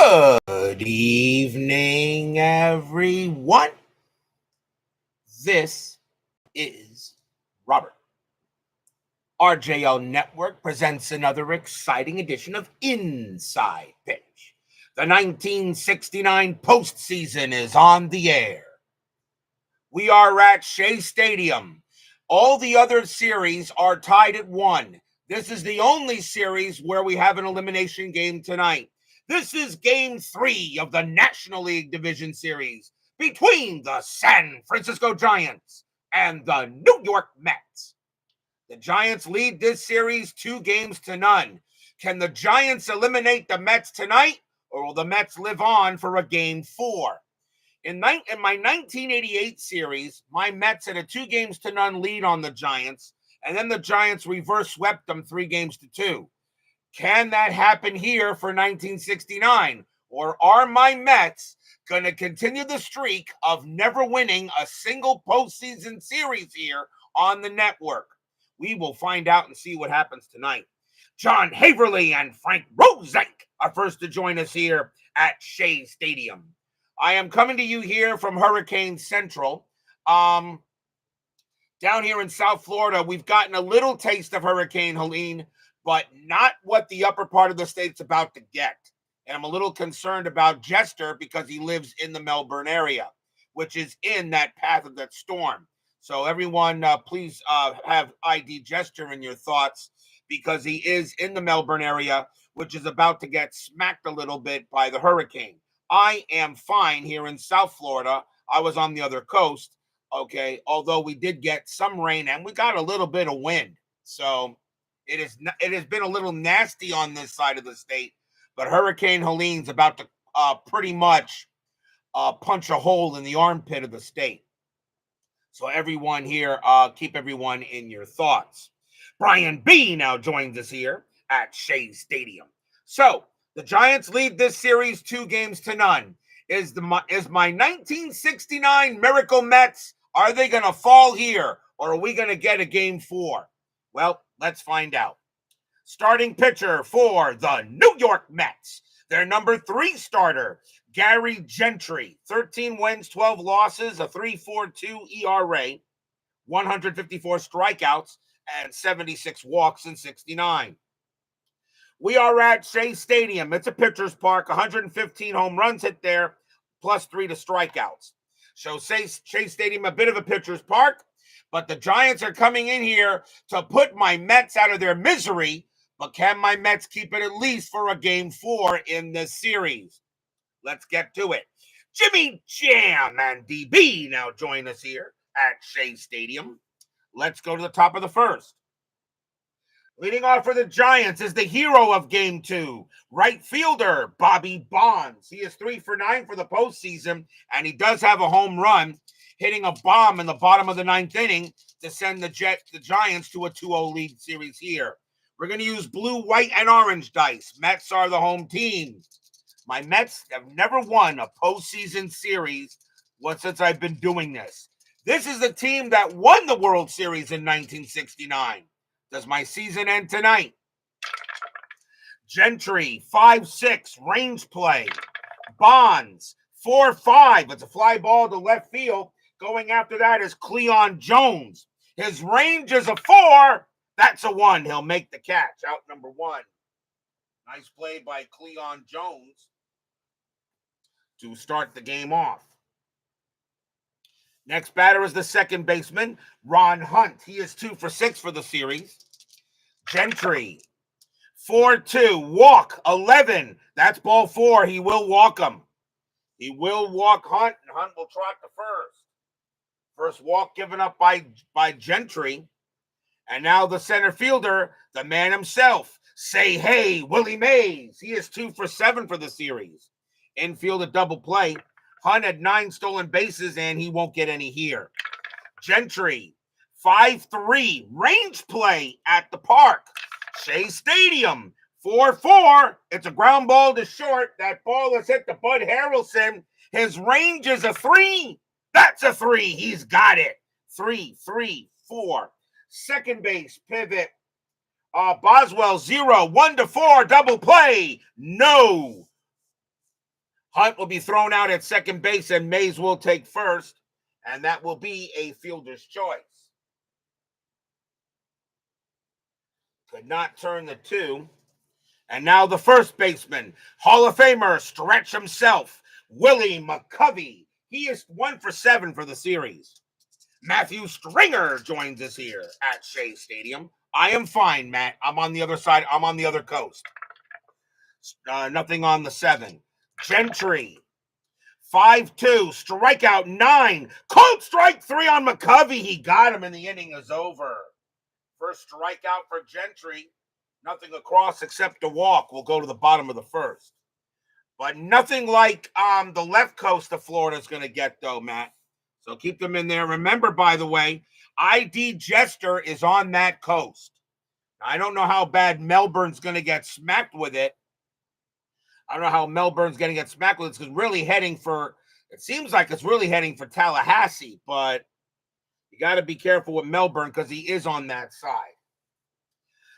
Good evening, everyone. This is Robert. RJL Network presents another exciting edition of Inside Pitch. The 1969 postseason is on the air. We are at Shea Stadium. All the other series are tied at 1. This is the only series where we have an elimination game tonight. This is Game 3 of the National League Division Series between the San Francisco Giants and the New York Mets. The Giants lead this series 2-0. Can the Giants eliminate the Mets tonight, or will the Mets live on for a Game 4? In my 1988 series, my Mets had a 2-0 lead on the Giants, and then the Giants reverse swept them 3-2. Can that happen here for 1969? Or are my Mets going to continue the streak of never winning a single postseason series here on the network? We will find out and see what happens tonight. John Haverly and Frank Rosenk are first to join us here at Shea Stadium. I am coming to you here from Hurricane Central. Down here in South Florida, we've gotten a little taste of Hurricane Helene, but not what the upper part of the state's about to get. And I'm a little concerned about Jester because he lives in the Melbourne area, which is in that path of that storm. So everyone, please have ID Jester in your thoughts, because he is in the Melbourne area, which is about to get smacked a little bit by the hurricane. I am fine here in South Florida. I was on the other coast, okay, although we did get some rain and we got a little bit of wind. So it has been a little nasty on this side of the state, but Hurricane Helene's about to pretty much punch a hole in the armpit of the state. So everyone here, keep everyone in your thoughts. Brian B. now joins us here at Shea Stadium. So the Giants lead this series 2-0. Is my 1969 Miracle Mets, are they going to fall here, or are we going to get a Game 4? Well, let's find out. Starting pitcher for the New York Mets, their number 3 starter, Gary Gentry, 13 wins, 12 losses, a 3.42 ERA, 154 strikeouts, and 76 walks in 69. We are at Shea Stadium. It's a pitcher's park, 115 home runs hit there, plus 3 to strikeouts. So Shea Stadium, a bit of a pitcher's park, but the Giants are coming in here to put my Mets out of their misery. But can my Mets keep it at least for a Game 4 in this series? Let's get to it. Jimmy Jam and DB now join us here at Shea Stadium. Let's go to the top of the first. Leading off for the Giants is the hero of Game 2, right fielder Bobby Bonds. He is 3 for 9 for the postseason, and he does have a home run, hitting a bomb in the bottom of the 9th inning to send the Giants to a 2-0 lead series here. We're going to use blue, white, and orange dice. Mets are the home team. My Mets have never won a postseason series since I've been doing this. This is the team that won the World Series in 1969. Does my season end tonight? Gentry, 5-6, range play. Bonds, 4-5. It's a fly ball to left field. Going after that is Cleon Jones. His range is a 4. That's a 1. He'll make the catch. Out number 1. Nice play by Cleon Jones to start the game off. Next batter is the second baseman, Ron Hunt. He is 2 for 6 for the series. Gentry, 4-2, walk, 11. That's ball 4. He will walk him. He will walk Hunt, and Hunt will trot to first. First walk given up by Gentry. And now the center fielder, the man himself, say hey, Willie Mays. He is 2 for 7 for the series. Infield a double play. Hunt had 9 stolen bases, and he won't get any here. Gentry, 5-3, range play at the park. Shea Stadium, 4-4. It's a ground ball to short. That ball has hit the Bud Harrelson. His range is a 3. That's a 3. He's got it. 3-3-4. Second base pivot. Boswell, 0, 1-4, double play. No. Hunt will be thrown out at second base, and Mays will take first, and that will be a fielder's choice. Could not turn the 2. And now the first baseman, Hall of Famer, stretch himself, Willie McCovey. He is 1 for 7 for the series. Matthew Stringer joins us here at Shea Stadium. I am fine, Matt. I'm on the other side. I'm on the other coast. Nothing on the 7. Gentry, 5-2, strikeout 9. Cold strike 3 on McCovey. He got him, and the inning is over. First strikeout for Gentry. Nothing across except a walk. We'll go to the bottom of the first. But nothing like the left coast of Florida is going to get, though, Matt. So keep them in there. Remember, by the way, ID Jester is on that coast. I don't know how bad Melbourne's going to get smacked with it. I don't know how Melbourne's going to get smacked with it. It's really heading for, it seems like it's really heading for Tallahassee, but you got to be careful with Melbourne because he is on that side.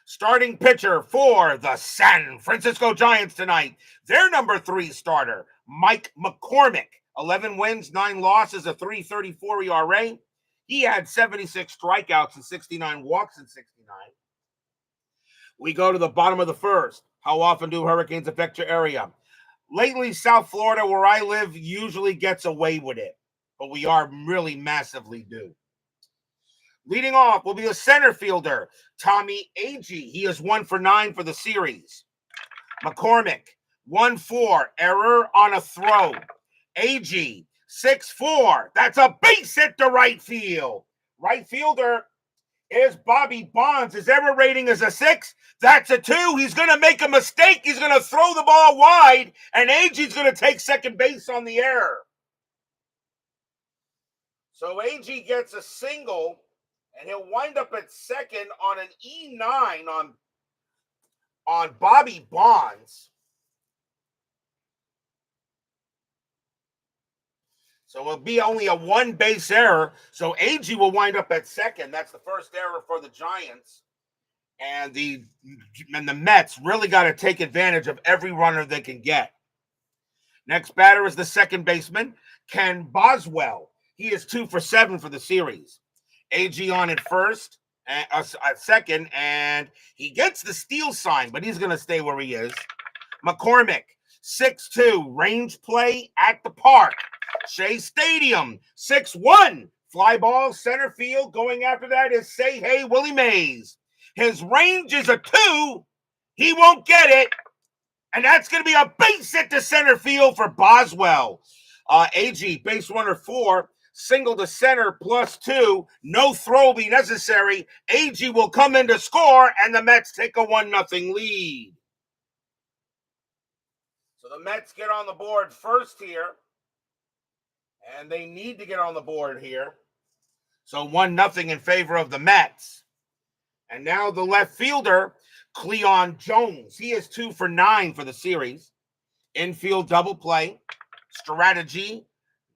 Starting pitcher for the San Francisco Giants tonight, their number 3 starter, Mike McCormick. 11 wins, 9 losses, a 3.34 ERA. He had 76 strikeouts and 69 walks in 69. We go to the bottom of the first. How often do hurricanes affect your area? Lately, South Florida, where I live, usually gets away with it, but we are really massively due. Leading off will be a center fielder, Tommy Agee. He is 1 for 9 for the series. McCormick, 1-4, error on a throw. Agee, 6-4. That's a base hit to right field. Right fielder is Bobby Bonds. His error rating is a 6. That's a 2. He's going to make a mistake. He's going to throw the ball wide, and Agee's going to take second base on the error. So Agee gets a single, and he'll wind up at second on an E9 on Bobby Bonds. So it'll be only a 1 base error. So Agee will wind up at second. That's the first error for the Giants. And the Mets really got to take advantage of every runner they can get. Next batter is the second baseman, Ken Boswell. He is 2 for 7 for the series. Agee on at first, at second, and he gets the steal sign, but he's going to stay where he is. McCormick, 6-2, range play at the park. Shea Stadium, 6-1, fly ball, center field. Going after that is Say Hey Willie Mays. His range is a 2. He won't get it, and that's going to be a base hit to center field for Boswell. Agee, base runner 4. Single to center +2. No throw will be necessary. Agee will come in to score, and the Mets take a 1-0 lead. So the Mets get on the board first here, and they need to get on the board here. So 1-0 in favor of the Mets. And now the left fielder, Cleon Jones. He is 2 for 9 for the series. Infield double play, strategy,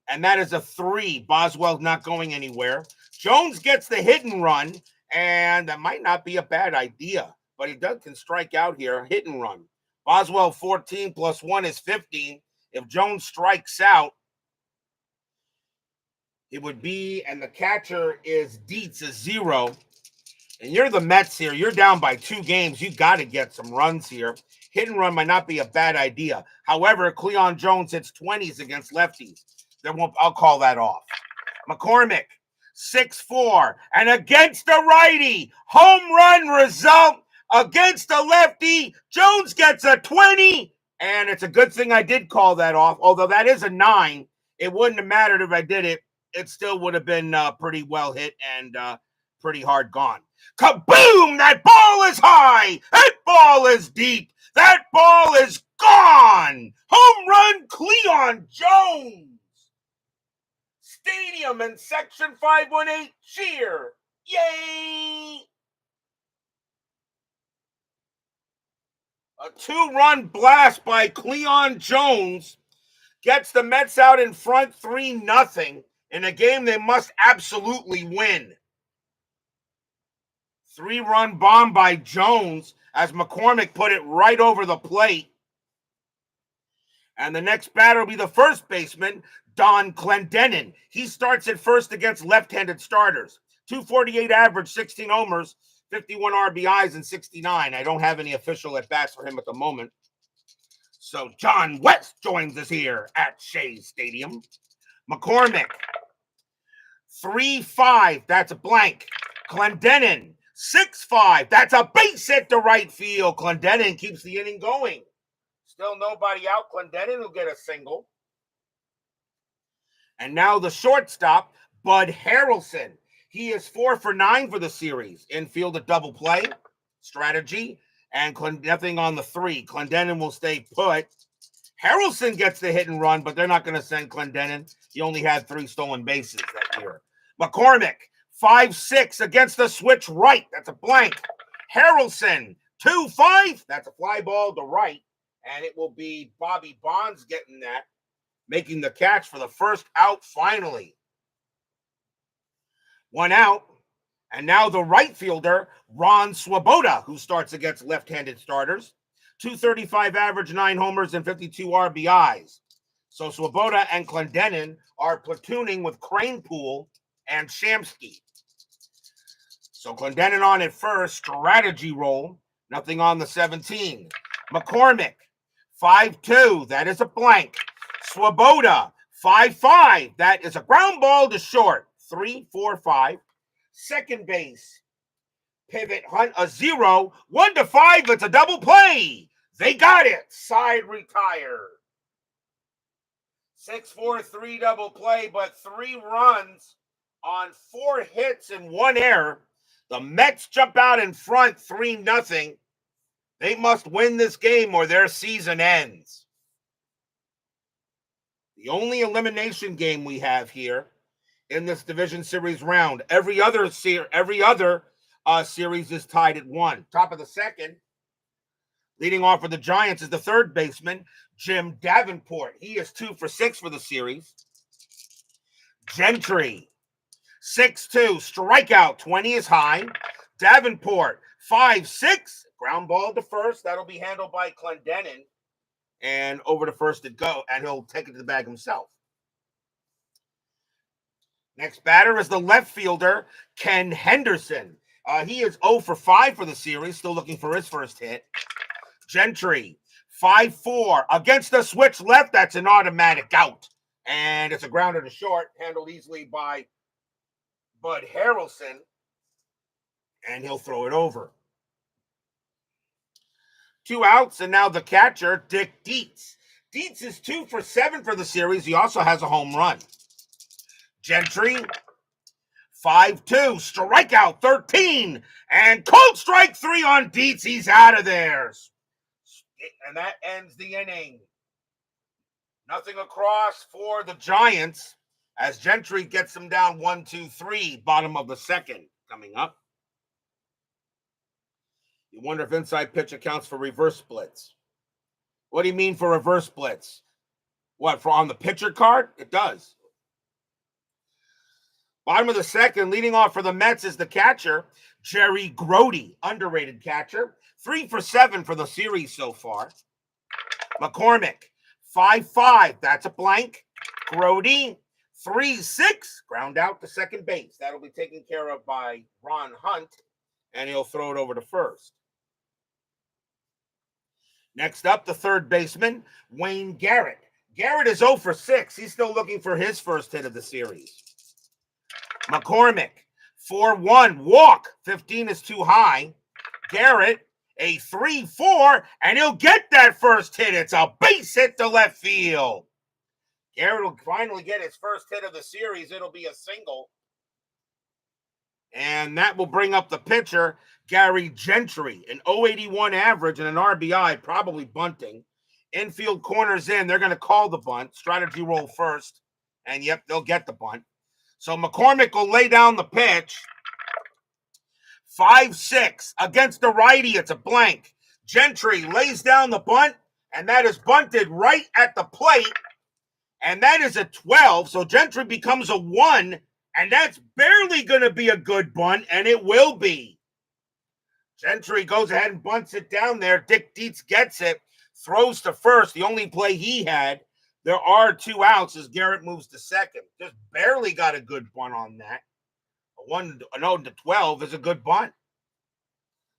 and that is a 3. Boswell's not going anywhere. Jones gets the hit and run, and that might not be a bad idea, but he can strike out here, hit and run. Boswell 14 plus 1 is 15. If Jones strikes out, it would be, and the catcher is Dietz, a 0. And you're the Mets here. You're down by 2 games. You got to get some runs here. Hit and run might not be a bad idea. However, Cleon Jones hits 20s against lefties. Then I'll call that off. McCormick, 6-4. And against a righty, home run result against a lefty. Jones gets a 20. And it's a good thing I did call that off. Although that is a 9. It wouldn't have mattered if I did it. It still would have been pretty well hit and pretty hard gone. Kaboom! That ball is high. That ball is deep. That ball is gone. Home run, Cleon Jones. Stadium and Section 518 cheer. Yay! A 2-run blast by Cleon Jones gets the Mets out in front 3-0 in a game they must absolutely win. 3-run bomb by Jones as McCormick put it right over the plate. And the next batter will be the first baseman, Don Clendenin. He starts at first against left-handed starters. 248 average, 16 homers, 51 RBIs, and 69. I don't have any official at-bats for him at the moment. So John West joins us here at Shea Stadium. McCormick, 3-5, that's a blank. Clendenin, 6-5, that's a base hit to right field. Clendenin keeps the inning going. Still nobody out. Clendenin will get a single. And now the shortstop, Bud Harrelson. He is 4 for 9 for the series. Infield a double play strategy, and nothing on the 3. Clendenin will stay put. Harrelson gets the hit and run, but they're not going to send Clendenin. He only had 3 stolen bases that year. McCormick, 5-6 against the switch right. That's a blank. Harrelson, 2-5. That's a fly ball to right. And it will be Bobby Bonds getting that, making the catch for the first out finally. 1 out. And now the right fielder, Ron Swoboda, who starts against left-handed starters. 235 average, 9 homers, and 52 RBIs. So Swoboda and Clendenin are platooning with Cranepool and Shamsky. So Clendenin on at first, strategy roll. Nothing on the 17. McCormick, 5-2, that is a blank. Swoboda, 5-5, that is a ground ball to short. 3-4-5. Second base, pivot, Hunt, a 0. 1-5, it's a double play. They got it. Side retired. 6-4-3 double play, but 3 runs on 4 hits and 1 error. The Mets jump out in front 3-0. They must win this game or their season ends. The only elimination game we have here in this division series round. Every other series is tied at 1. Top of the second, leading off for the Giants is the third baseman, Jim Davenport. He is 2 for 6 for the series. Gentry, 6-2, strikeout, 20 is high. Davenport, 5-6, ground ball to first. That'll be handled by Clendenin. And over to first it go, and he'll take it to the bag himself. Next batter is the left fielder, Ken Henderson. He is 0 for 5 for the series, still looking for his first hit. Gentry, 5-4 against the switch left. That's an automatic out. And it's a grounder to short, handled easily by Bud Harrelson. And he'll throw it over. 2 outs, and now the catcher, Dick Dietz. Dietz is 2 for 7 for the series. He also has a home run. Gentry, 5-2, strikeout 13, and cold strike 3 on Dietz. He's out of there. And that ends the inning. Nothing across for the Giants as Gentry gets them down 1-2-3, bottom of the second coming up. You wonder if inside pitch accounts for reverse splits. What do you mean for reverse splits? What, for on the pitcher card? It does. Bottom of the second, leading off for the Mets is the catcher, Jerry Grody, underrated catcher. 3 for 7 for the series so far. McCormick, 5-5, that's a blank. Grody, 3-6, ground out to second base. That'll be taken care of by Ron Hunt, and he'll throw it over to first. Next up, the third baseman, Wayne Garrett. Garrett is 0 for 6. He's still looking for his first hit of the series. McCormick, 4-1, walk. 15 is too high. Garrett, a 3-4, and he'll get that first hit. It's a base hit to left field. Garrett will finally get his first hit of the series. It'll be a single. And that will bring up the pitcher, Gary Gentry, an 081 average and an RBI, probably bunting. Infield corners in. They're going to call the bunt. Strategy roll first. And, yep, they'll get the bunt. So McCormick will lay down the pitch. 5-6 against the righty. It's a blank. Gentry lays down the bunt, and that is bunted right at the plate. And that is a 12. So Gentry becomes a 1. And that's barely going to be a good bunt, and it will be. Gentry goes ahead and bunts it down there. Dick Dietz gets it. throws to first. The only play he had, there are 2 outs as Garrett moves to second. Just barely got a good bunt on that. An 0-12 is a good bunt.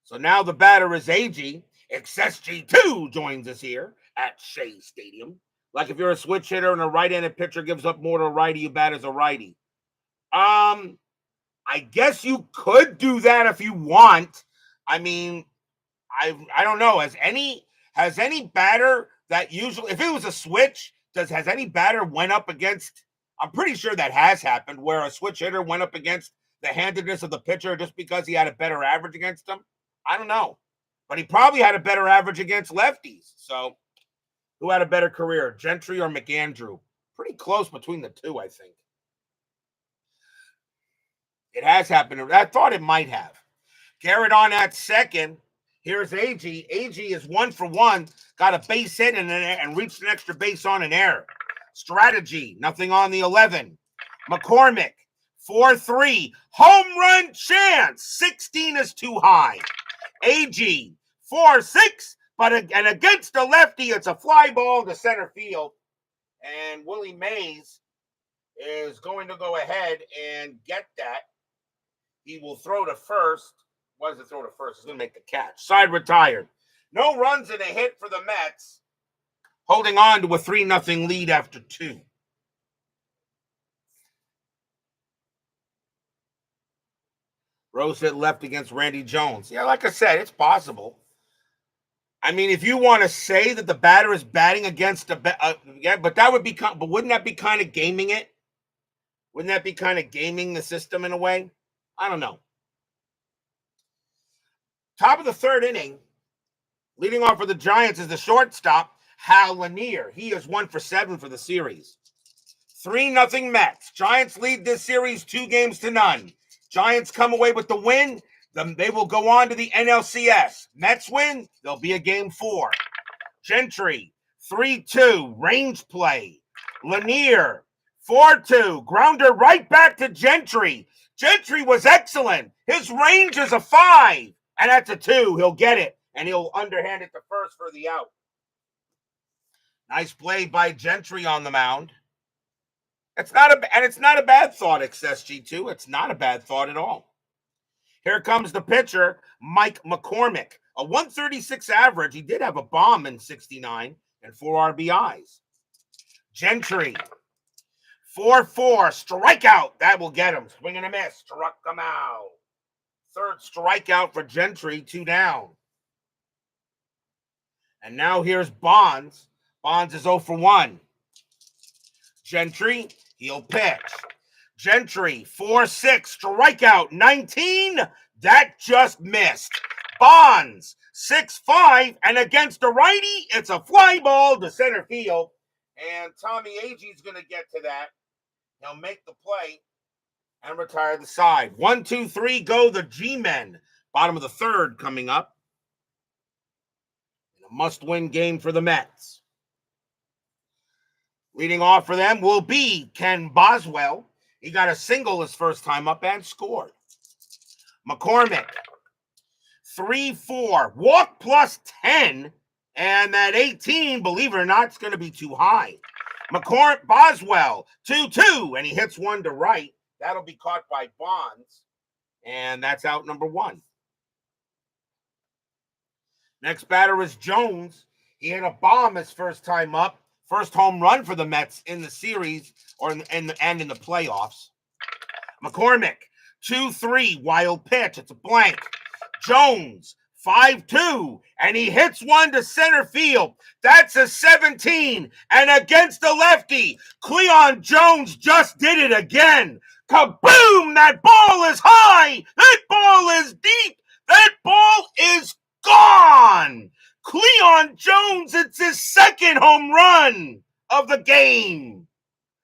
So now the batter is AG. XSG2 joins us here at Shea Stadium. Like if you're a switch hitter and a right-handed pitcher gives up more to a righty, you bat as a righty. I guess you could do that if you want. I mean, I don't know. Has any batter that usually, if it was a switch, has any batter went up against? I'm pretty sure that has happened where a switch hitter went up against the handedness of the pitcher just because he had a better average against him. I don't know, but he probably had a better average against lefties. So, who had a better career, Gentry or McAndrew? Pretty close between the two, I think. It has happened. I thought it might have. Garrett on at second. Here's AG. AG is 1 for 1. Got a base hit and reached an extra base on an error. Strategy, nothing on the 11. McCormick, 4-3. Home run chance. 16 is too high. AG, 4-6. And against the lefty, it's a fly ball to center field. And Willie Mays is going to go ahead and get that. He will throw to first. What does it throw to first? He's going to make the catch. Side retired. No runs and a hit for the Mets. Holding on to a 3-0 lead after 2. Rose hit left against Randy Jones. Yeah, like I said, it's possible. I mean, if you want to say that the batter is batting against but that would be, but wouldn't that be kind of gaming it? Wouldn't that be kind of gaming the system in a way? I don't know. Top of the 3rd inning, leading off for the Giants is the shortstop, Hal Lanier. He is 1 for 7 for the series. 3-0 Mets. Giants lead this series 2-0. Giants come away with the win. They will go on to the NLCS. Mets win, there'll be a game 4. Gentry, 3-2, range play. Lanier, 4-2, grounder right back to Gentry. Gentry was excellent. His range is a 5, and that's a 2. He'll get it, and he'll underhand it to first for the out. Nice play by Gentry on the mound. It's not a bad thought, XSG2. It's not a bad thought at all. Here comes the pitcher, Mike McCormick. A 136 average. He did have a bomb in 69 and 4 RBIs. Gentry, 4-4, strikeout. That will get him. Swing and a miss. Struck him out. 3rd strikeout for Gentry, 2 down. And now here's Bonds. Bonds is 0 for 1. Gentry, he'll pitch. Gentry, 4-6, strikeout, 19. That just missed. Bonds, 6-5, and against the righty, it's a fly ball to center field. And Tommy Agee's going to get to that. He'll make the play and retire the side. 1, 2, 3, go the G-Men. Bottom of the 3rd coming up. A must-win game for the Mets. Leading off for them will be Ken Boswell. He got a single his first time up and scored. McCormick, 3-4, walk plus 10, and that 18, believe it or not, is going to be too high. Boswell, 2-2, and he hits one to right. That'll be caught by Bonds, and that's out number 1. Next batter is Jones. He hit a bomb his first time up. First home run for the Mets in the series in the playoffs. McCormick, 2-3, wild pitch. It's a blank. Jones, 5-2, and he hits one to center field. That's a 17, and against the lefty, Cleon Jones just did it again. Kaboom! That ball is high. That ball is deep. That ball is gone. Cleon Jones, it's his 2nd home run of the game.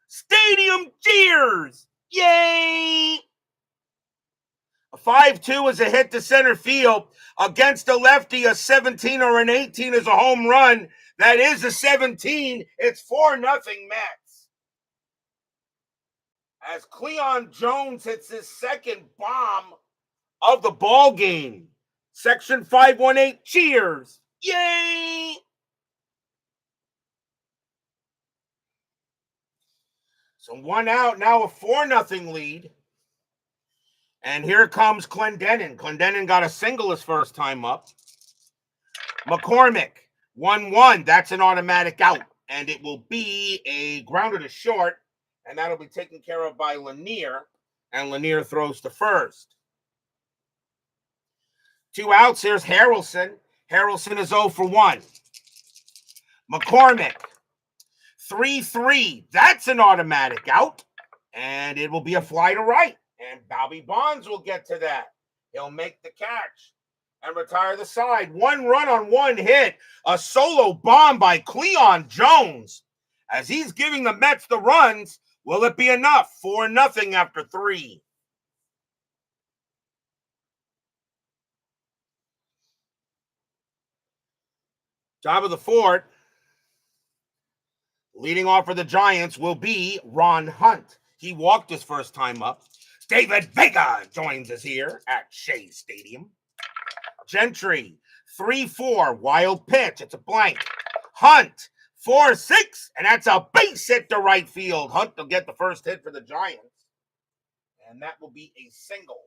Stadium cheers. Yay! A 5-2 is a hit to center field. Against a lefty, a 17 or an 18 is a home run. That is a 17. It's 4-0 Mets. As Cleon Jones hits his 2nd bomb of the ball game. Section 518 cheers. Yay! So 1 out, now a 4-0 lead. And here comes Clendenin. Clendenin got a single his first time up. McCormick, 1-1. That's an automatic out. And it will be a grounder to short. And that'll be taken care of by Lanier. And Lanier throws to first. 2 outs. Here's Harrelson. Harrelson is 0 for 1. McCormick, 3-3. That's an automatic out. And it will be a fly to right. And Bobby Bonds will get to that. He'll make the catch and retire the side. 1 run on 1 hit. A solo bomb by Cleon Jones. As he's giving the Mets the runs, will it be enough? 4-0 after 3. Top of the 4th. Leading off for the Giants will be Ron Hunt. He walked his first time up. David Vega joins us here at Shea Stadium. Gentry, 3-4, wild pitch. It's a blank. Hunt, 4-6, and that's a base hit to right field. Hunt will get the first hit for the Giants, and that will be a single.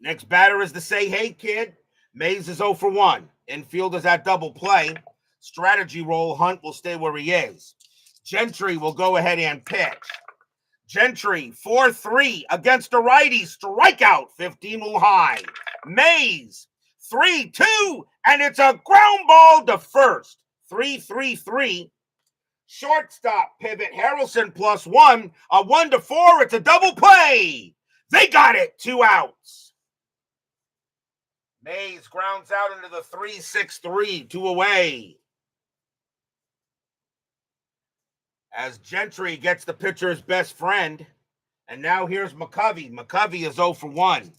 Next batter is the Say Hey Kid. Mays is 0 for 1. Infield is at double play. Strategy roll, Hunt will stay where he is. Gentry will go ahead and pitch. Gentry, 4-3 against a righty. Strikeout, 15 will high. Mays, 3-2, and it's a ground ball to first. 3-3-3. Shortstop pivot, Harrelson +1. A 1-4, it's a double play. They got it, 2 outs. Mays grounds out into the 3-6-3, 2 away. As Gentry gets the pitcher's best friend. And now here's McCovey. McCovey is 0 for 1.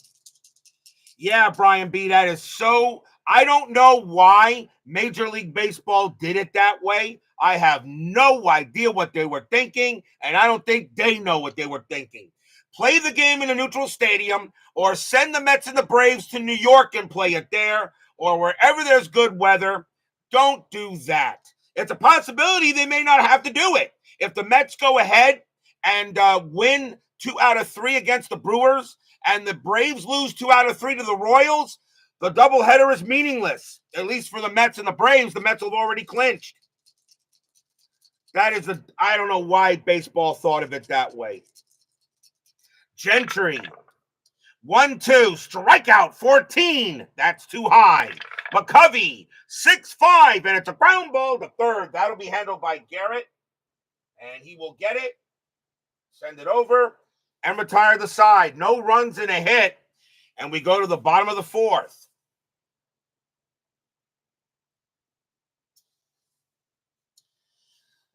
Yeah, Brian B., that is so... I don't know why Major League Baseball did it that way. I have no idea what they were thinking, and I don't think they know what they were thinking. Play the game in a neutral stadium, or send the Mets and the Braves to New York and play it there, or wherever there's good weather. Don't do that. It's a possibility they may not have to do it. If the Mets go ahead and win 2 out of 3 against the Brewers, and the Braves lose 2 out of 3 to the Royals, the doubleheader is meaningless. At least for the Mets and the Braves, the Mets have already clinched. That is I don't know why baseball thought of it that way. Gentry, 1-2, strikeout, 14. That's too high. McCovey, 6-5, and it's a ground ball to third. That'll be handled by Garrett. And he will get it, send it over, and retire the side. No runs and a hit. And we go to the bottom of the 4th.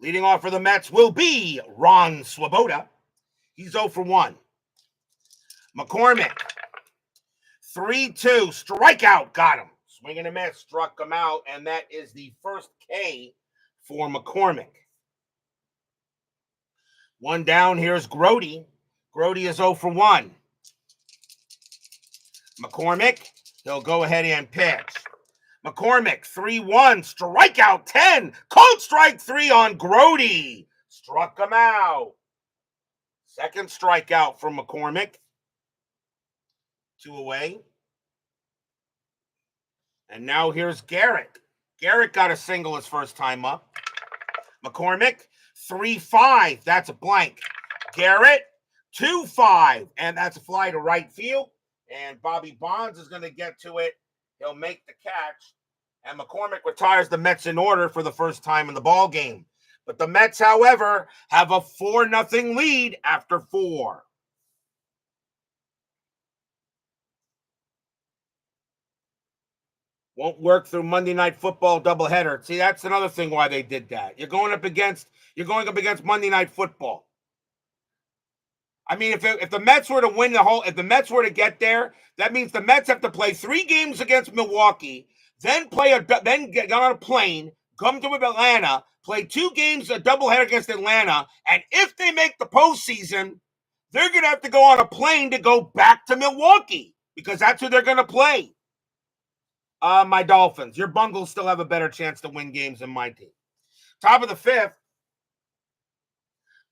Leading off for the Mets will be Ron Swoboda. He's 0 for 1. McCormick, 3-2, strikeout, got him. Swing and a miss, struck him out, and that is the first K for McCormick. 1 down, here's Grody. Grody is 0 for 1. McCormick, he'll go ahead and pitch. McCormick, 3-1, strikeout 10. Cold strike 3 on Grody. Struck him out. Second strikeout from McCormick. 2 away. And now here's Garrett. Garrett got a single his first time up. McCormick, 3-5. That's a blank. Garrett, 2-5. And that's a fly to right field. And Bobby Bonds is going to get to it. He'll make the catch. And McCormick retires the Mets in order for the first time in the ball game. But the Mets, however, have a 4-0 lead after 4. Won't work through Monday Night Football doubleheader. See, that's another thing why they did that. You're going up against Monday Night Football. I mean, if the Mets were to win if the Mets were to get there, that means the Mets have to play 3 games against Milwaukee, then get on a plane, come to Atlanta, play 2 games, a doubleheader against Atlanta, and if they make the postseason, they're going to have to go on a plane to go back to Milwaukee because that's who they're going to play. My Dolphins. Your Bungles still have a better chance to win games than my team. Top of the 5th.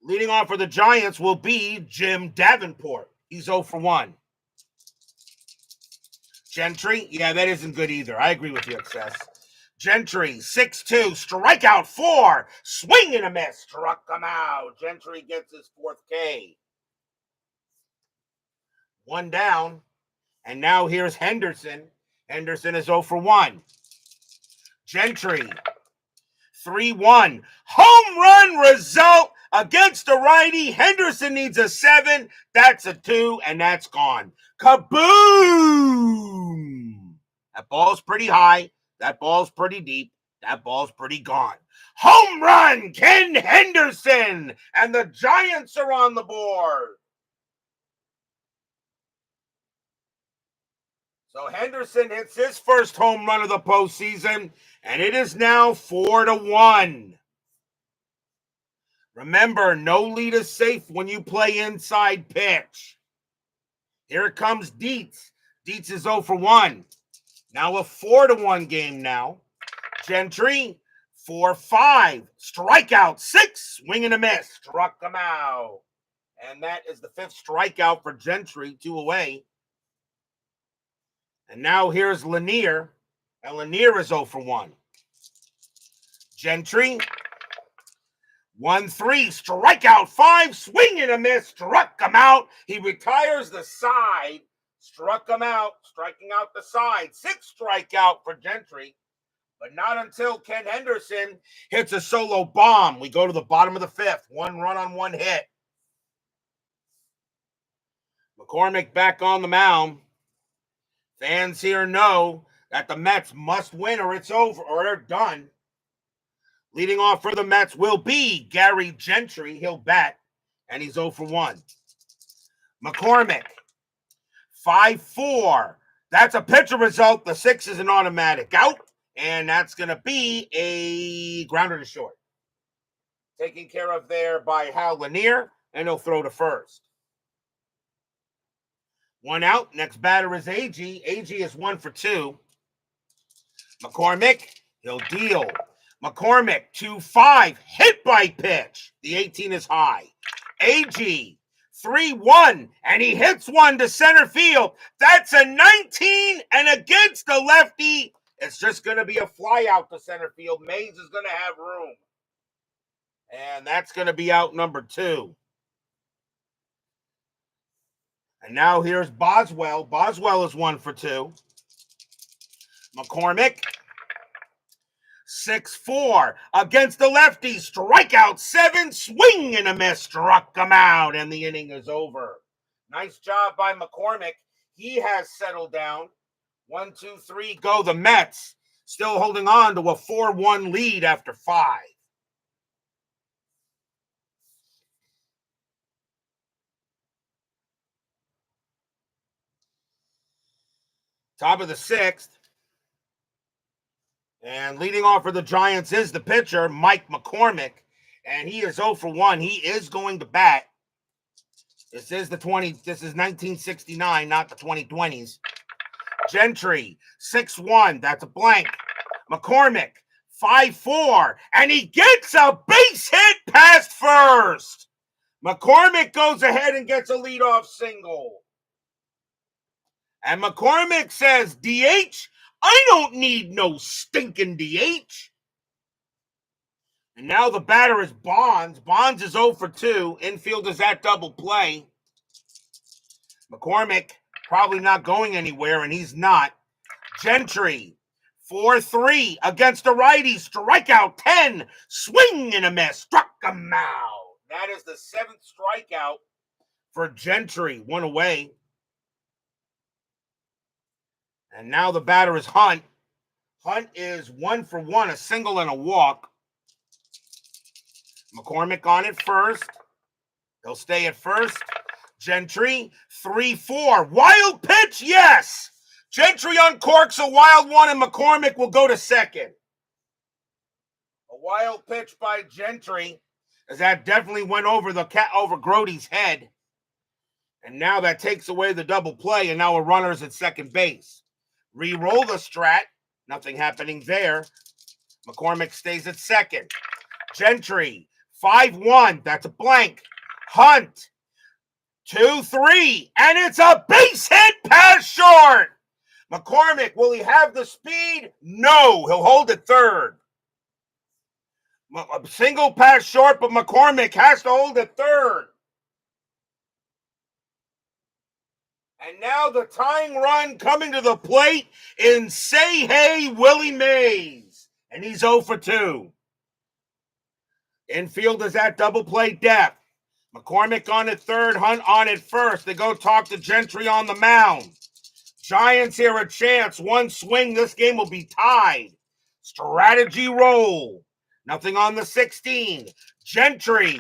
Leading off for the Giants will be Jim Davenport. He's 0 for 1. Gentry, yeah, that isn't good either. I agree with you, Excess. Gentry, 6-2, strikeout 4, swing and a miss, struck him out. Gentry gets his 4th K. 1 down, and now here's Henderson. Henderson is 0 for 1. Gentry, 3-1, home run result against the righty. Henderson needs a 7. That's a 2, and that's gone. Kaboom! That ball's pretty high. That ball's pretty deep. That ball's pretty gone. Home run, Ken Henderson! And the Giants are on the board. So Henderson hits his first home run of the postseason, and it is now 4-1. Remember, no lead is safe when you play inside pitch. Here comes Dietz. Dietz is 0 for 1. Now a 4-1 game now. Gentry, 4-5. Strikeout 6. Swing and a miss. Struck him out. And that is the 5th strikeout for Gentry. 2 away. And now here's Lanier. And Lanier is 0 for 1. Gentry, 1-3. Strikeout 5. Swing and a miss. Struck him out. He retires the side. Struck him out. Striking out the side. 6th strikeout for Gentry. But not until Ken Henderson hits a solo bomb. We go to the bottom of the 5th. 1 run on 1 hit. McCormick back on the mound. Fans here know that the Mets must win or it's over or they're done. Leading off for the Mets will be Gary Gentry. He'll bat, and he's 0 for 1. McCormick, 5-4. That's a pitcher result. The 6 is an automatic out, and that's going to be a grounder to short. Taken care of there by Hal Lanier, and he'll throw to first. 1 out. Next batter is A.G. A.G. is 1 for 2. McCormick, he'll deal. McCormick, 2-5, hit by pitch. The 18 is high. A.G., 3-1, and he hits one to center field. That's a 19, and against the lefty, it's just going to be a fly out to center field. Mays is going to have room. And that's going to be out number 2. And now here's Boswell. Boswell is 1 for 2. McCormick, 6-4 against the lefty. Strikeout 7. Swing and a miss. Struck him out, and the inning is over. Nice job by McCormick. He has settled down. 1, 2, 3, go the Mets. Still holding on to a 4-1 lead after 5. Top of the 6th. And leading off for the Giants is the pitcher, Mike McCormick. And he is 0 for 1. He is going to bat. This is 1969, not the 2020s. Gentry, 6-1. That's a blank. McCormick, 5-4. And he gets a base hit past first. McCormick goes ahead and gets a leadoff single. And McCormick says, DH, I don't need no stinking DH. And now the batter is Bonds. Bonds is 0 for 2. Infield is at double play. McCormick probably not going anywhere, and he's not. Gentry, 4-3 against the righty. Strikeout 10. Swing and a miss. Struck him out. That is the 7th strikeout for Gentry. 1 away. And now the batter is Hunt. Hunt is 1 for 1, a single and a walk. McCormick on at first. He'll stay at first. Gentry, 3-4. Wild pitch, yes. Gentry uncorks a wild one, and McCormick will go to second. A wild pitch by Gentry, as that definitely went over over Grody's head. And now that takes away the double play, and now a runner's at second base. Re-roll the strat. Nothing happening there. McCormick stays at second. Gentry, 5-1. That's a blank. Hunt. 2-3. And it's a base hit pass short. McCormick, will he have the speed? No. He'll hold it third. A single pass short, but McCormick has to hold it third. And now the tying run coming to the plate in Shea Willie Mays. And he's 0 for 2. Infield is at double play depth. McCormick on at third, Hunt on at first. They go talk to Gentry on the mound. Giants here a chance. One swing, this game will be tied. Strategy roll. Nothing on the 16. Gentry.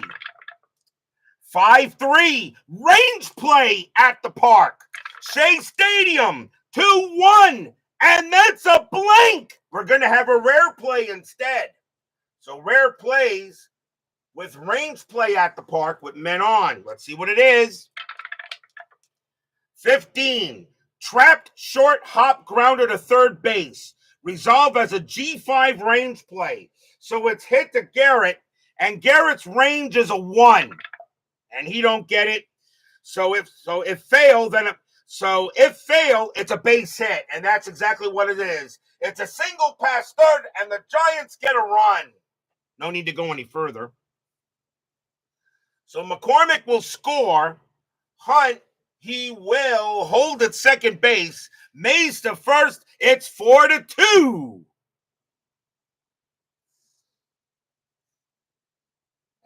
5-3. Range play at the park. Shea Stadium. 2-1. And that's a blank. We're going to have a rare play instead. So rare plays with range play at the park with men on. Let's see what it is. 15. Trapped short hop grounder to third base. Resolve as a G5 range play. So it's hit to Garrett, and Garrett's range is a 1. And he don't get it. So if fail, it's a base hit. And that's exactly what it is. It's a single pass third, and the Giants get a run. No need to go any further. So McCormick will score. Hunt, he will hold at second base. Mays to first. It's 4-2.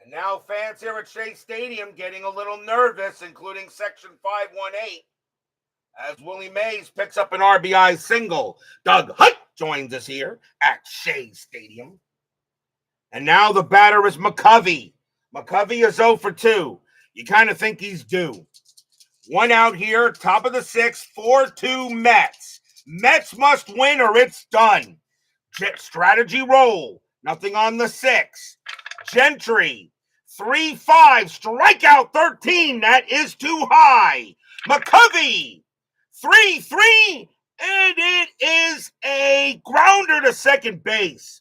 And now fans here at Shea Stadium getting a little nervous, including Section 518, as Willie Mays picks up an RBI single. Doug Hunt joins us here at Shea Stadium. And now the batter is McCovey. McCovey is 0 for 2. You kind of think he's due. One out here, top of the 6th, 4-2 Mets. Mets must win or it's done. Strategy roll. Nothing on the 6. Gentry. 3-5. Strikeout 13. That is too high. McCovey. 3-3. And it is a grounder to second base.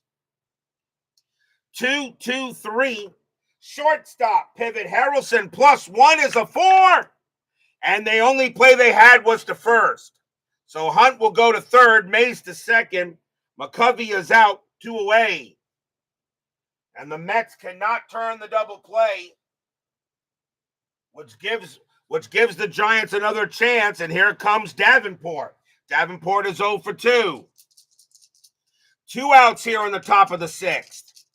2-2-3. Shortstop pivot Harrelson +1 is a 4. And the only play they had was to first. So Hunt will go to third, Mays to second. McCovey is out, 2 away. And the Mets cannot turn the double play, which gives the Giants another chance. And here comes Davenport. Davenport is 0 for 2. 2 outs here in the top of the 6th.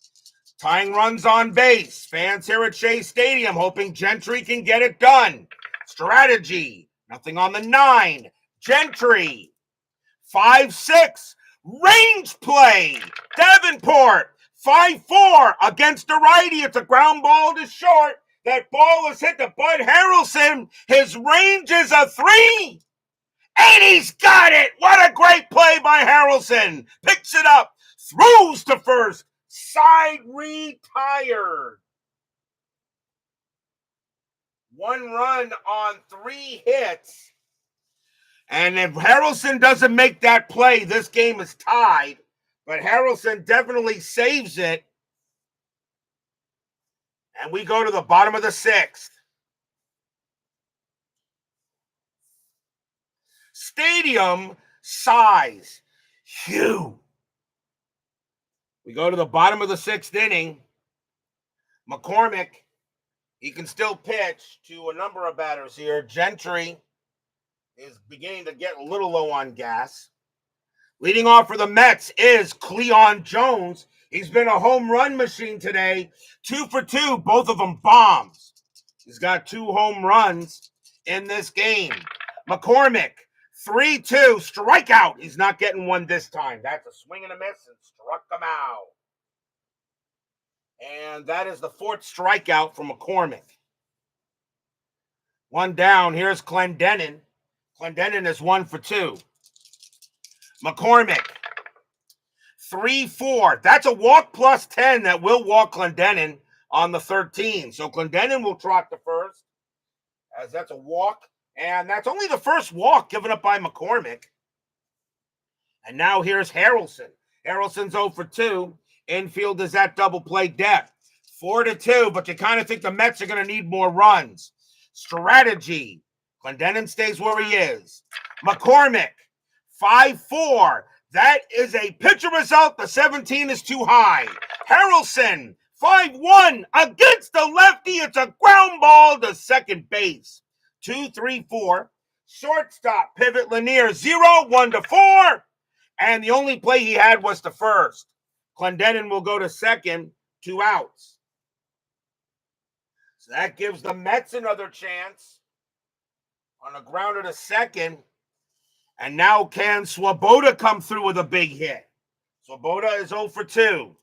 Tying runs on base. Fans here at Shea Stadium hoping Gentry can get it done. Strategy. Nothing on the 9. Gentry. 5-6. Range play. Davenport. 5-4 against the righty. It's a ground ball to short. That ball is hit to Bud Harrelson. His range is a 3. And he's got it. What a great play by Harrelson. Picks it up. Throws to first. Side retired. 1 run on 3 hits. And if Harrelson doesn't make that play, this game is tied. But Harrelson definitely saves it. And we go to the bottom of the 6th. Stadium size. Huge. We go to the bottom of the 6th inning. McCormick, he can still pitch to a number of batters here. Gentry is beginning to get a little low on gas. Leading off for the Mets is Cleon Jones. He's been a home run machine today. 2 for 2, both of them bombs. He's got 2 home runs in this game. McCormick, 3-2, strikeout. He's not getting one this time. That's a swing and a miss and struck him out. And that is the 4th strikeout from McCormick. 1 down. Here's Clendenin. Clendenin is 1 for 2. McCormick, 3-4. That's a walk +10 that will walk Clendenin on the 13. So Clendenin will trot to first, as that's a walk. And that's only the first walk given up by McCormick. And now here's Harrelson. Harrelson's 0 for 2. Infield is at double play depth. 4-2, but you kind of think the Mets are going to need more runs. Strategy. Clendenon stays where he is. McCormick, 5-4. That is a pitcher result. The 17 is too high. Harrelson, 5-1 against the lefty. It's a ground ball to second base. 2-3-4. Shortstop, pivot Lanier, 0-1-4. And the only play he had was to first. Clendenon will go to second, 2 outs. So that gives the Mets another chance on a grounder to second. And now can Swoboda come through with a big hit? Swoboda is 0-2.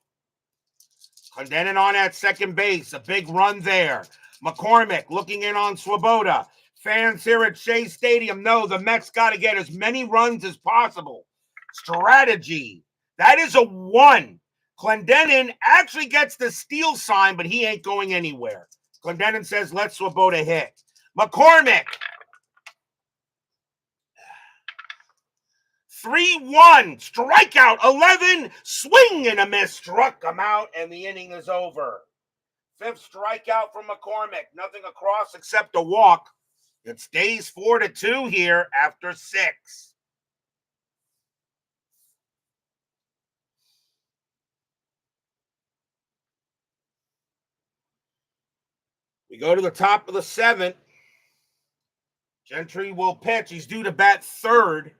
Clendenon on at second base. A big run there. McCormick looking in on Swoboda. Fans here at Shea Stadium know the Mets got to get as many runs as possible. Strategy. That is a 1. Clendenon actually gets the steal sign, but he ain't going anywhere. Clendenon says, let Swoboda hit. McCormick. 3-1. Strikeout 11. Swing and a miss. Struck him out, and the inning is over. 5th strikeout from McCormick. Nothing across except a walk. It stays 4-2 here after 6. We go to the top of the 7th. Gentry will pitch. He's due to bat 3rd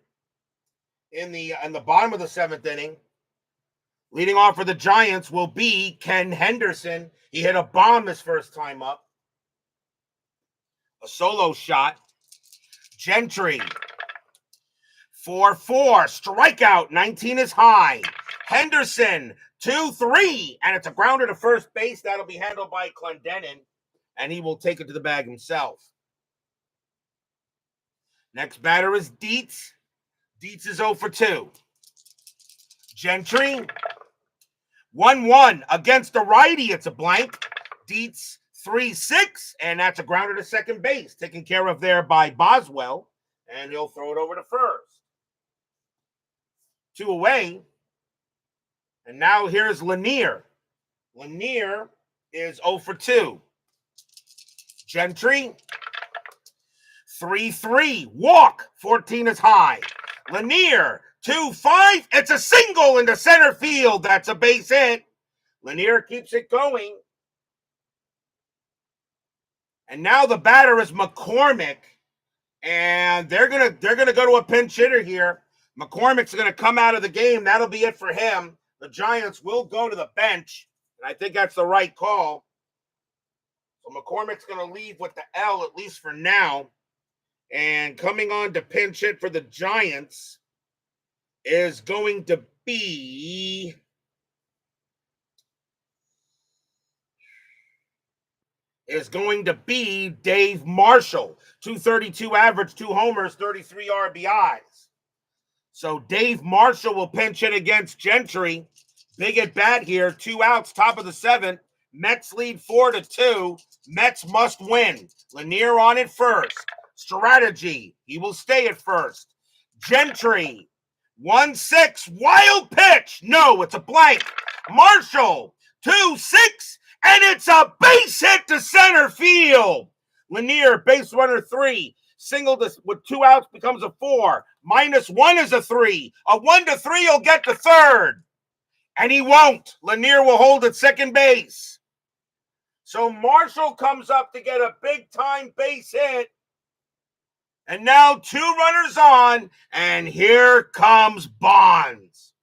in the bottom of the 7th inning. Leading off for the Giants will be Ken Henderson. He hit a bomb his first time up. A solo shot. Gentry. 4-4. Strikeout. 19 is high. Henderson. 2-3. And it's a grounder to first base. That'll be handled by Clendenon. And he will take it to the bag himself. Next batter is Dietz. Dietz is 0-2. Gentry. 1-1 against the righty. It's a blank. Dietz 3-6. And that's a grounder to second base. Taken care of there by Boswell. And he'll throw it over to first. 2 away. And now here's Lanier. Lanier is 0-2. Gentry, 3-3. Walk, 14 is high. Lanier, 2-5. It's a single into center field. That's a base hit. Lanier keeps it going. And now the batter is McCormick. And they're gonna go to a pinch hitter here. McCormick's gonna come out of the game. That'll be it for him. The Giants will go to the bench. And I think that's the right call. So McCormick's going to leave with the L, at least for now. And coming on to pinch hit for the Giants is going to be Dave Marshall. 232 average, 2 homers, 33 RBIs. So Dave Marshall will pinch hit against Gentry. Big at bat here. 2 outs, top of the 7th. Mets lead 4-2. Mets must win. Lanier on at first. Strategy. He will stay at first. Gentry. 1-6. Wild pitch. No, it's a blank. Marshall. 2-6. And it's a base hit to center field. Lanier, base runner 3. Single with 2 outs becomes a 4. -1 is a 3. A 1-3 will get to third. And he won't. Lanier will hold at second base. So Marshall comes up to get a big-time base hit. And now 2 runners on, and here comes Bonds.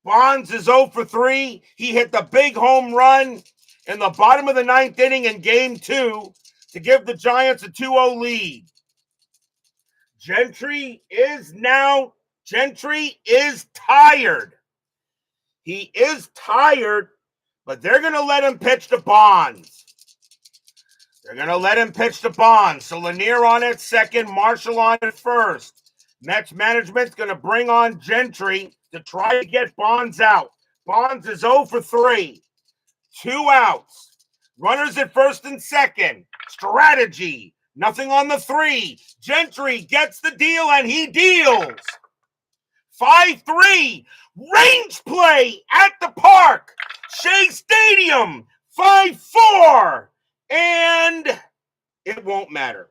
Bonds is 0-3. He hit the big home run in the bottom of the 9th inning in Game 2 to give the Giants a 2-0 lead. Gentry is tired. He is tired. But they're going to let him pitch to Bonds. So Lanier on at second, Marshall on at first. Mets management's going to bring on Gentry to try to get Bonds out. Bonds is 0-3. 2 outs. Runners at first and second. Strategy. Nothing on the 3. Gentry gets the deal, and he deals. 5-3. Range play at the park. Shea Stadium. 5-4. And it won't matter.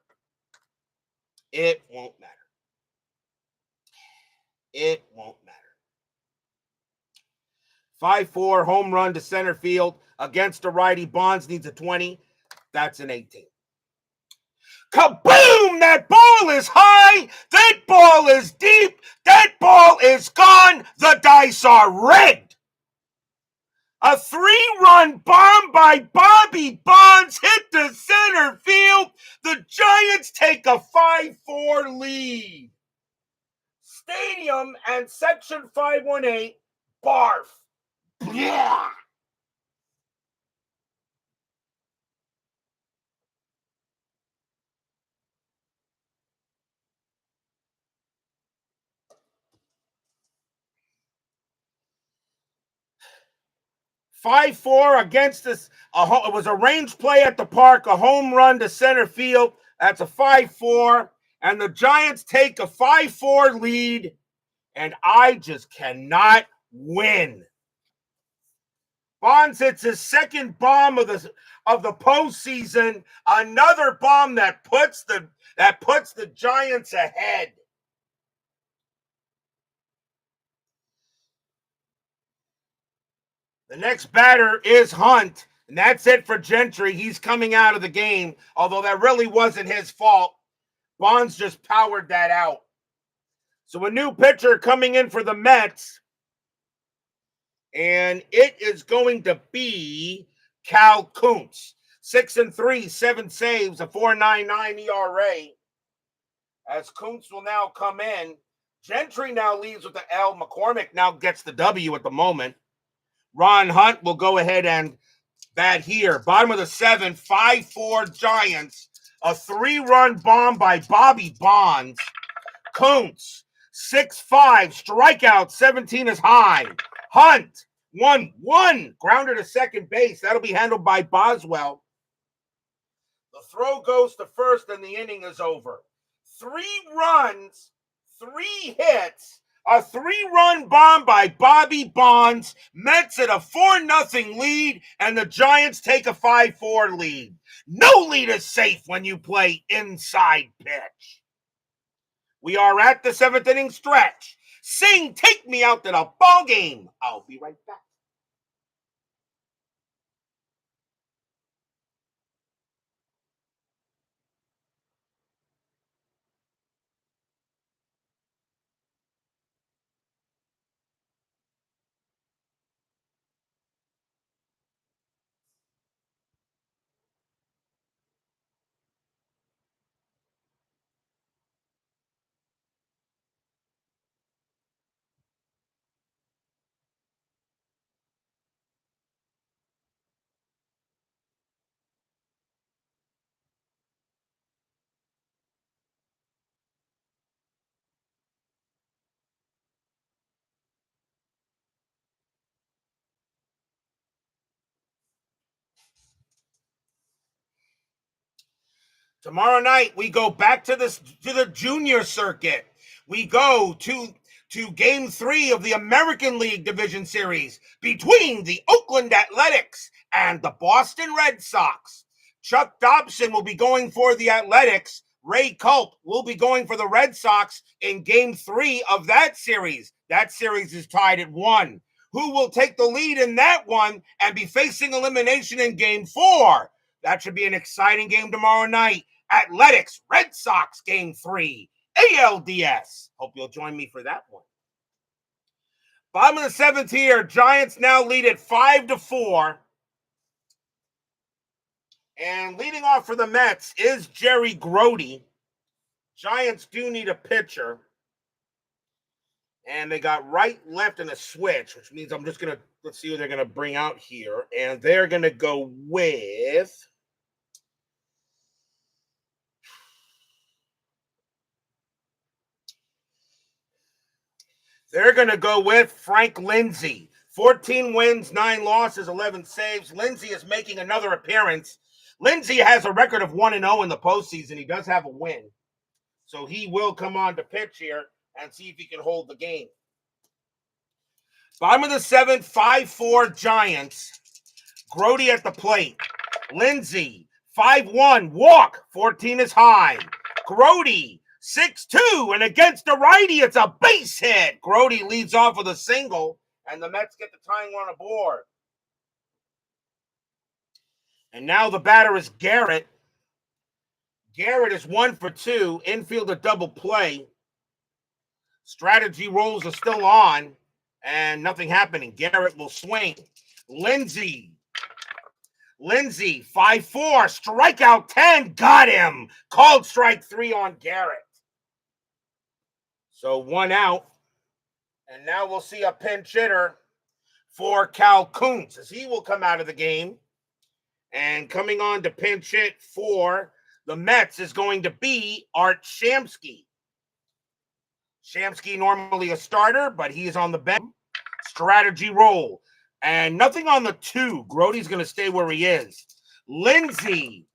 It won't matter. It won't matter. 5-4 home run to center field against a righty. Bonds needs a 20. That's an 18. Kaboom! That ball is high. That ball is deep. That ball is gone. The dice are rigged. A 3-run bomb by Bobby Bonds hit the center field. The Giants take a 5-4 lead. Stadium and Section 518 barf. Yeah. Five 4 against this. It was a range play at the park, a home run to center field. That's a 5-4. And the Giants take a 5-4 lead. And I just cannot win. Bonds hits his second bomb of the postseason. Another bomb that puts the Giants ahead. The next batter is Hunt, and that's it for Gentry. He's coming out of the game, although that really wasn't his fault. Bonds just powered that out. So a new pitcher coming in for the Mets, and it is going to be Cal Kuntz. 6-3, 7 saves, a 4.99 ERA. As Kuntz will now come in. Gentry now leaves with the L. McCormick now gets the W at the moment. Ron Hunt will go ahead and bat here. Bottom of the 7, 5-4 Giants. A 3-run bomb by Bobby Bonds. Kuntz, 6-5, strikeout, 17 is high. Hunt, 1-1, grounder to second base. That'll be handled by Boswell. The throw goes to first, and the inning is over. 3 runs, 3 hits. A 3-run bomb by Bobby Bonds. Mets at a 4-0 lead, and the Giants take a 5-4 lead. No lead is safe when you play inside pitch. We are at the 7th inning stretch. Sing, take me out to the ball game. I'll be right back. Tomorrow night, we go back to the junior circuit. We go to Game 3 of the American League Division Series between the Oakland Athletics and the Boston Red Sox. Chuck Dobson will be going for the Athletics. Ray Culp will be going for the Red Sox in Game 3 of that series. That series is tied at 1. Who will take the lead in that one and be facing elimination in Game 4? That should be an exciting game tomorrow night. Athletics, Red Sox, Game 3, ALDS. Hope you'll join me for that one. Bottom of the 7th here, Giants now lead at 5-4. And leading off for the Mets is Jerry Grody. Giants do need a pitcher. And they got right, left, and a switch, which means I'm just going to, let's see who they're going to bring out here. And they're going to go with... They're going to go with Frank Lindsay. 14 wins, 9 losses, 11 saves. Lindsay is making another appearance. Lindsay has a record of 1-0 in the postseason. He does have a win. So he will come on to pitch here and see if he can hold the game. Bottom of the 7th, 5-4 Giants. Grody at the plate. Lindsey, 5-1, walk, 14 is high. Grody, 6-2, and against the righty, it's a base hit. Grody leads off with a single, and the Mets get the tying run aboard. And now the batter is Garrett. Garrett is 1 for 2, infield a double play. Strategy rolls are still on, and nothing happening. Garrett will swing. Lindsey, 5-4, strikeout 10, got him. Called strike 3 on Garrett. So 1 out, and now we'll see a pinch hitter for Cal Kuntz as he will come out of the game. And coming on to pinch hit for the Mets is going to be Art Shamsky. Shamsky normally a starter, but he is on the bench. Strategy roll. And nothing on the 2. Grody's going to stay where he is. Lindsey,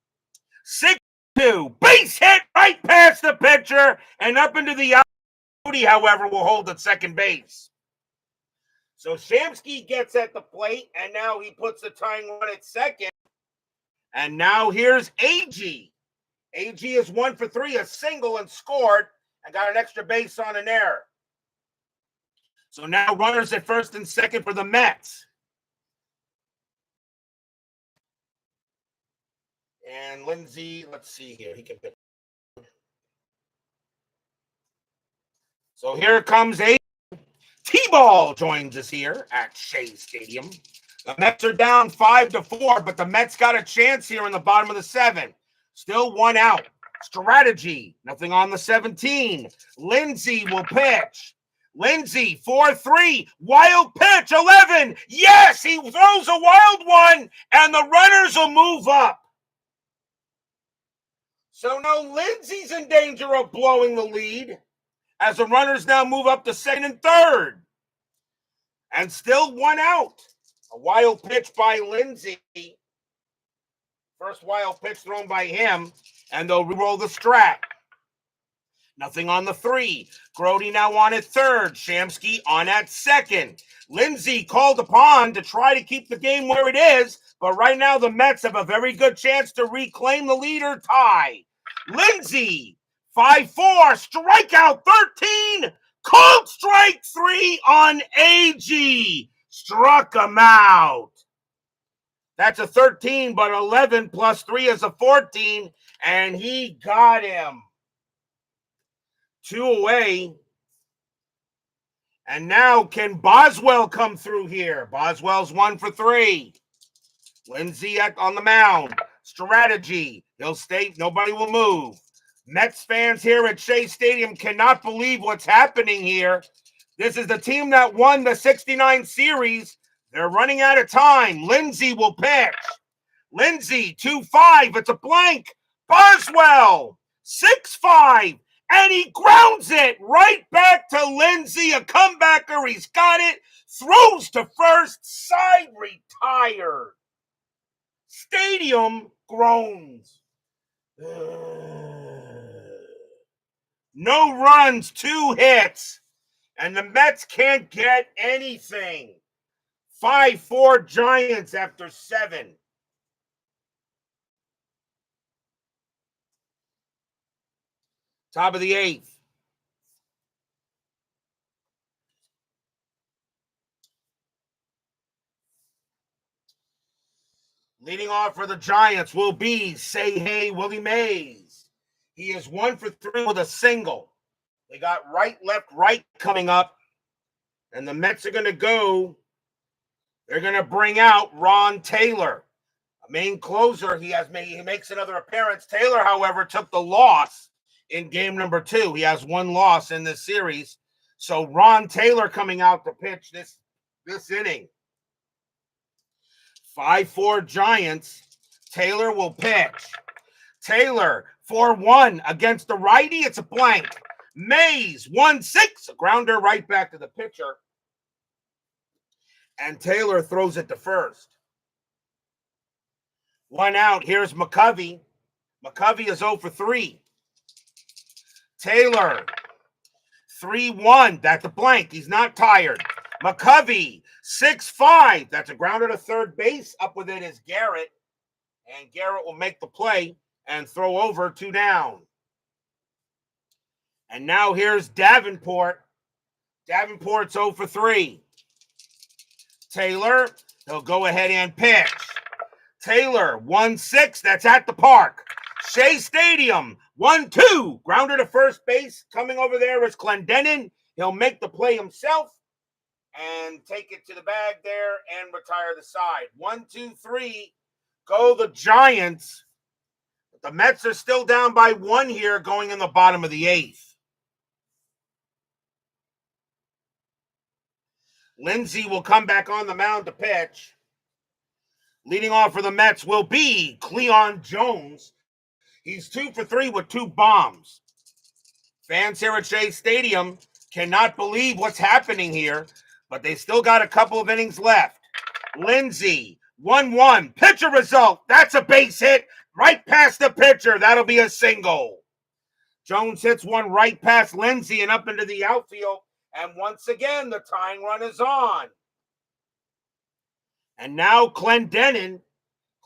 6-2. Base hit right past the pitcher and up into the out. Grody, however, will hold at second base. So Shamsky gets at the plate, and now he puts the tying run at second. And now here's AG. AG is 1 for 3, a single, and scored, and got an extra base on an error. So now runners at first and second for the Mets. And Lindsey, let's see here. He can pick. So here comes a T-ball joins us here at Shea Stadium. The Mets are down 5-4, but the Mets got a chance here in the bottom of the 7. Still 1 out. Strategy, nothing on the 17. Lindsey will pitch. Lindsey, 4-3, wild pitch, 11. Yes, he throws a wild one, and the runners will move up. So now Lindsey's in danger of blowing the lead as the runners now move up to second and third. And still 1 out. A wild pitch by Lindsey. First wild pitch thrown by him, and they'll re-roll the strat. Nothing on the 3. Grody now on at third. Shamsky on at second. Lindsey called upon to try to keep the game where it is, but right now the Mets have a very good chance to reclaim the lead or tie. Lindsey, 5-4, strikeout 13, called strike 3 on AG. Struck him out. That's a 13, but 11 plus 3 is a 14, and he got him. 2 away. And now can Boswell come through here? Boswell's 1 for 3. Lindsey on the mound. Strategy. He'll stay. Nobody will move. Mets fans here at Shea Stadium cannot believe what's happening here. This is the team that won the 69 series. They're running out of time. Lindsey will pitch. Lindsey, 2-5. It's a blank. Boswell, 6-5. And he grounds it right back to Lindsey. A comebacker. He's got it. Throws to first. Side retired. Stadium groans. No runs, 2 hits. And the Mets can't get anything. 5-4 Giants after 7. Top of the 8th. Leading off for the Giants will be Shea Willie Mays. He is 1 for 3 with a single. They got right, left, right coming up. And the Mets are going to go. They're going to bring out Ron Taylor, a main closer. He makes another appearance. Taylor, however, took the loss in game number 2. He has 1 loss in this series. So Ron Taylor coming out to pitch this inning. 5-4 Giants. Taylor will pitch. Taylor, 4-1 against the righty. It's a blank. Mays, 1-6. A grounder right back to the pitcher. And Taylor throws it to first. 1 out. Here's McCovey. McCovey is 0 for 3. Taylor, 3-1. That's a blank. He's not tired. McCovey, 6'5". That's a grounder to third base. Up with it is Garrett. And Garrett will make the play and throw over 2 down. And now here's Davenport. Davenport's 0 for 3. Taylor, he'll go ahead and pitch. Taylor, 1-6. That's at the park. Shea Stadium, 1-2. Grounder to first base. Coming over there is Clendenin. He'll make the play himself and take it to the bag there and retire the side. 1-2-3. Go the Giants. But the Mets are still down by 1 here going in the bottom of the 8th. Lindsey will come back on the mound to pitch. Leading off for the Mets will be Cleon Jones. He's 2 for 3 with 2 bombs. Fans here at Shea Stadium cannot believe what's happening here, but they still got a couple of innings left. Lindsey, 1-1. Pitcher result. That's a base hit right past the pitcher. That'll be a single. Jones hits one right past Lindsey and up into the outfield. And once again, the tying run is on. And now Clendenin.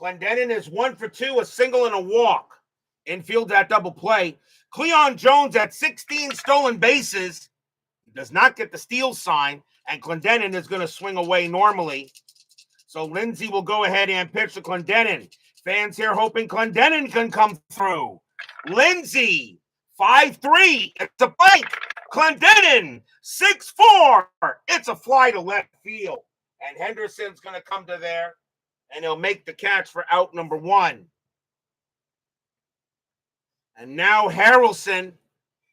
Clendenin is 1 for 2, a single and a walk. Infield that double play. Cleon Jones at 16 stolen bases. He does not get the steal sign. And Clendenin is going to swing away normally. So Lindsey will go ahead and pitch to Clendenin. Fans here hoping Clendenin can come through. Lindsey, 5-3. It's a blank. Clendenin, 6-4. It's a fly to left field. And Henderson's going to come to there, and he'll make the catch for out number 1. And now Harrelson.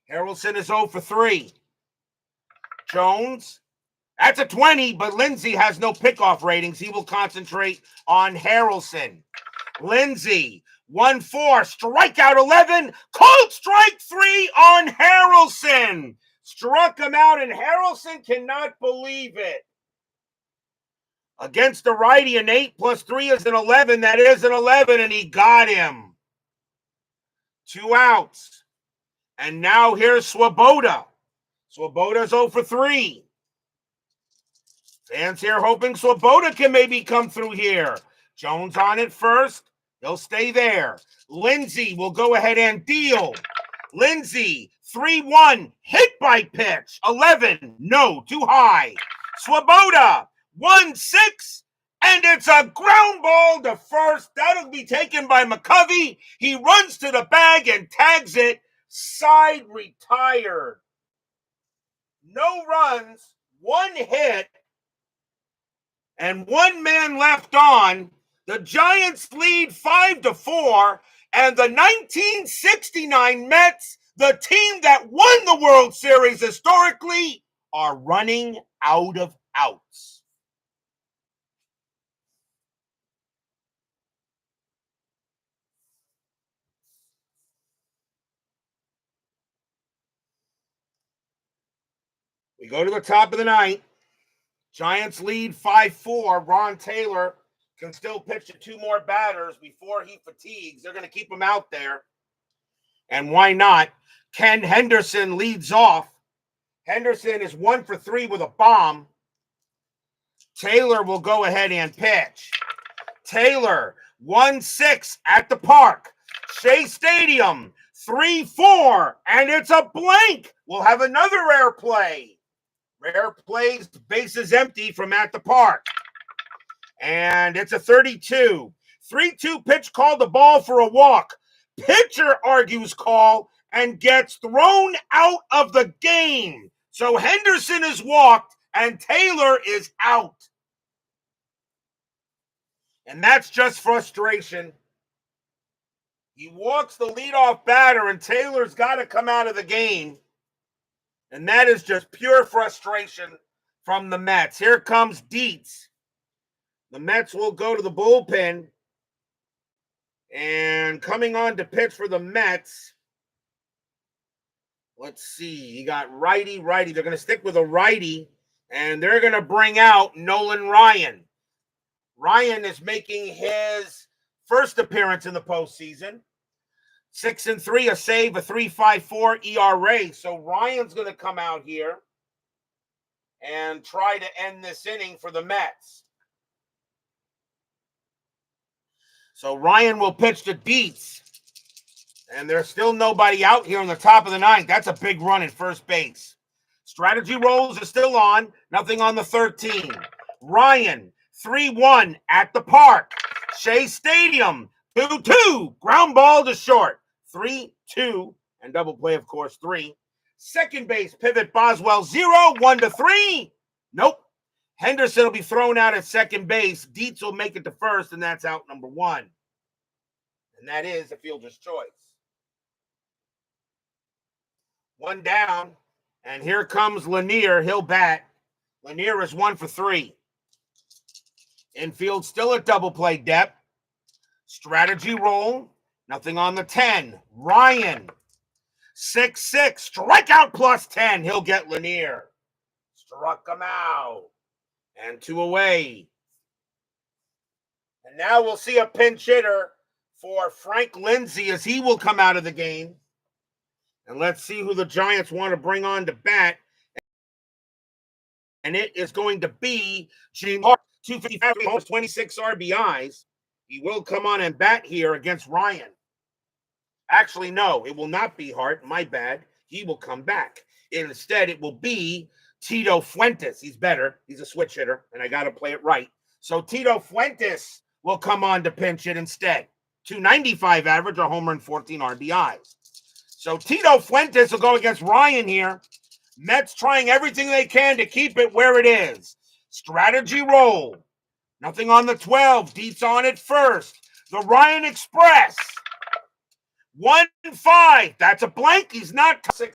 Harrelson is 0 for 3. Jones, that's a 20, but Lindsey has no pickoff ratings. He will concentrate on Harrelson. Lindsey, 1-4, strikeout 11, called strike 3 on Harrelson. Struck him out, and Harrelson cannot believe it. Against the righty, an 8 plus 3 is an 11. That is an 11, and he got him. 2 outs. And now here's Swoboda. Swoboda's 0 for 3. Fans here hoping Swoboda can maybe come through here. Jones on it first. He'll stay there. Lindsey will go ahead and deal. Lindsey, 3-1, hit by pitch. 11, no, too high. Swoboda, 1-6, and it's a ground ball to first. That'll be taken by McCovey. He runs to the bag and tags it. Side retired. No runs, 1 hit, and 1 man left on. The Giants lead 5-4, and the 1969 Mets, the team that won the World Series historically, are running out of outs. We go to the top of the 9th. Giants lead 5-4. Ron Taylor can still pitch to 2 more batters before he fatigues. They're going to keep him out there. And why not? Ken Henderson leads off. Henderson is 1 for 3 with a bomb. Taylor will go ahead and pitch. Taylor, 1-6 at the park. Shea Stadium, 3-4, and it's a blank. We'll have another rare play. Rare plays, bases empty from at the park. And it's a 32. 3-2 pitch called the ball for a walk. Pitcher argues call and gets thrown out of the game. So Henderson is walked and Taylor is out. And that's just frustration. He walks the leadoff batter and Taylor's got to come out of the game. And that is just pure frustration from the Mets. Here comes Dietz. The Mets will go to the bullpen. And coming on to pitch for the Mets, let's see. You got righty. They're going to stick with a righty. And they're going to bring out Nolan Ryan. Ryan is making his first appearance in the postseason. 6-3, a save, a 3.54 ERA. So Ryan's going to come out here. and try to end this inning for the Mets. So Ryan will pitch to Dietz. And there's still nobody out here on the top of the ninth. That's a big run at first base. Strategy rolls are still on. Nothing on the 13. Ryan, 3-1 at the park. Shea Stadium, 2-2. Ground ball to short. 3-2. And double play, of course, 3. Second base, pivot Boswell, 0, 1-3. Nope. Henderson will be thrown out at second base. Dietz will make it to first, and that's out number 1. And that is a fielder's choice. 1 down, and here comes Lanier. He'll bat. Lanier is 1 for 3. Infield still at double play depth. Strategy roll. Nothing on the 10. Ryan. 6-6. Strikeout plus 10. He'll get Lanier. Struck him out. And 2 away. And now we'll see a pinch hitter for Frank Lindsay as he will come out of the game. And let's see who the Giants want to bring on to bat. And it is going to be Gene Hart, 255, almost 26 RBIs. He will come on and bat here against Ryan. Actually, no, it will not be Hart. My bad. He will come back. Instead, it will be Tito Fuentes. He's better. He's a switch hitter, and I got to play it right. So Tito Fuentes will come on to pinch it instead. 295 average, a homer and 14 RBIs. So Tito Fuentes will go against Ryan here. Mets trying everything they can to keep it where it is. Strategy roll. Nothing on the 12. Dietz on it first. The Ryan Express. 1-5. That's a blank. He's not 6.